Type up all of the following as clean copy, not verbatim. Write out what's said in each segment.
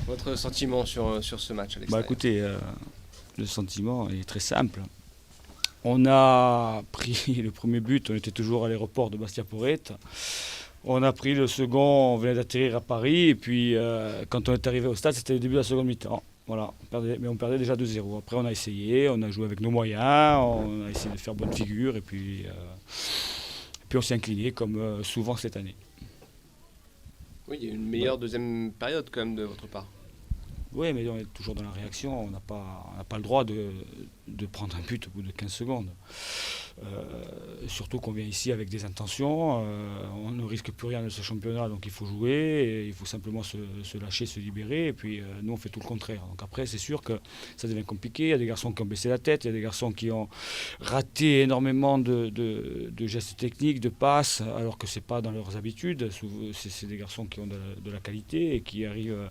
Votre sentiment sur ce match à l'extérieur? Écoutez, le sentiment est très simple. On a pris le premier but, on était toujours à l'aéroport de Bastia-Porrette. On a pris le second, on venait d'atterrir à Paris. Et puis quand on est arrivé au stade, c'était le début de la seconde mi-temps. Voilà, mais on perdait déjà 2-0. Après on a essayé, on a joué avec nos moyens, on a essayé de faire bonne figure. Et puis on s'est incliné comme souvent cette année. Oui, il y a une meilleure deuxième période quand même de votre part. Oui, mais on est toujours dans la réaction. On n'a pas le droit de prendre un but au bout de 15 secondes. Surtout qu'on vient ici avec des intentions. On ne risque plus rien de ce championnat, donc il faut jouer. Et il faut simplement se lâcher, se libérer. Et puis nous, on fait tout le contraire. Donc après, c'est sûr que ça devient compliqué. Il y a des garçons qui ont baissé la tête. Il y a des garçons qui ont raté énormément de gestes techniques, de passes, alors que ce n'est pas dans leurs habitudes. C'est des garçons qui ont de la qualité et qui arrivent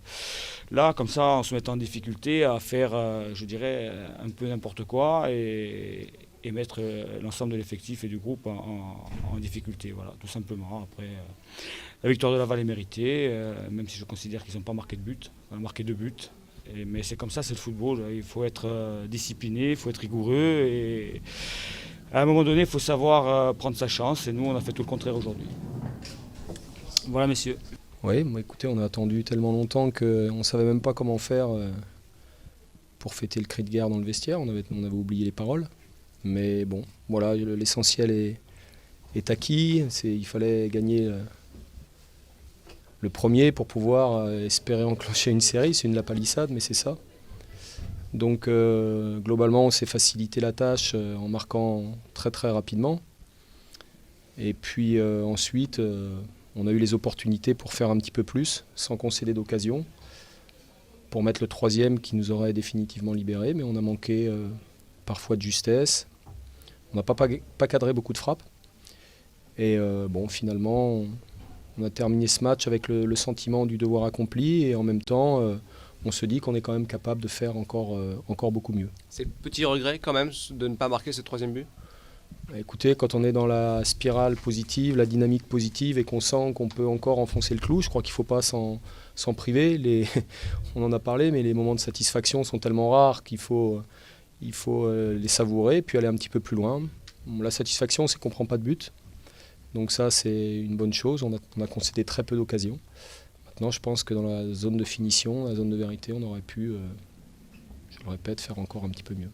là, comme ça, en se mettant en difficulté, à faire, je dirais, un peu n'importe quoi et mettre l'ensemble de l'effectif et du groupe en difficulté. Voilà, tout simplement. Après, la victoire de Laval est méritée, même si je considère qu'ils n'ont pas marqué de but. On a marqué 2 buts. Mais c'est comme ça, c'est le football. Il faut être discipliné, il faut être rigoureux. Et à un moment donné, il faut savoir prendre sa chance. Et nous, on a fait tout le contraire aujourd'hui. Voilà, messieurs. Oui, écoutez, on a attendu tellement longtemps qu'on ne savait même pas comment faire pour fêter le cri de guerre dans le vestiaire. On avait oublié les paroles. Mais bon, voilà, l'essentiel est acquis. Il fallait gagner le premier pour pouvoir espérer enclencher une série. C'est une lapalissade, mais c'est ça. Donc globalement, on s'est facilité la tâche en marquant très très rapidement. Et puis ensuite, on a eu les opportunités pour faire un petit peu plus, sans concéder d'occasion, pour mettre le troisième qui nous aurait définitivement libérés. Mais on a manqué parfois de justesse. On n'a pas cadré beaucoup de frappes. Et finalement, on a terminé ce match avec le sentiment du devoir accompli. Et en même temps, on se dit qu'on est quand même capable de faire encore beaucoup mieux. C'est le petit regret quand même de ne pas marquer ce troisième but? Écoutez, quand on est dans la spirale positive, la dynamique positive et qu'on sent qu'on peut encore enfoncer le clou, je crois qu'il ne faut pas s'en priver. On en a parlé, mais les moments de satisfaction sont tellement rares qu'il faut les savourer puis aller un petit peu plus loin. La satisfaction, c'est qu'on ne prend pas de but. Donc ça, c'est une bonne chose. On a concédé très peu d'occasions. Maintenant, je pense que dans la zone de finition, la zone de vérité, on aurait pu, je le répète, faire encore un petit peu mieux.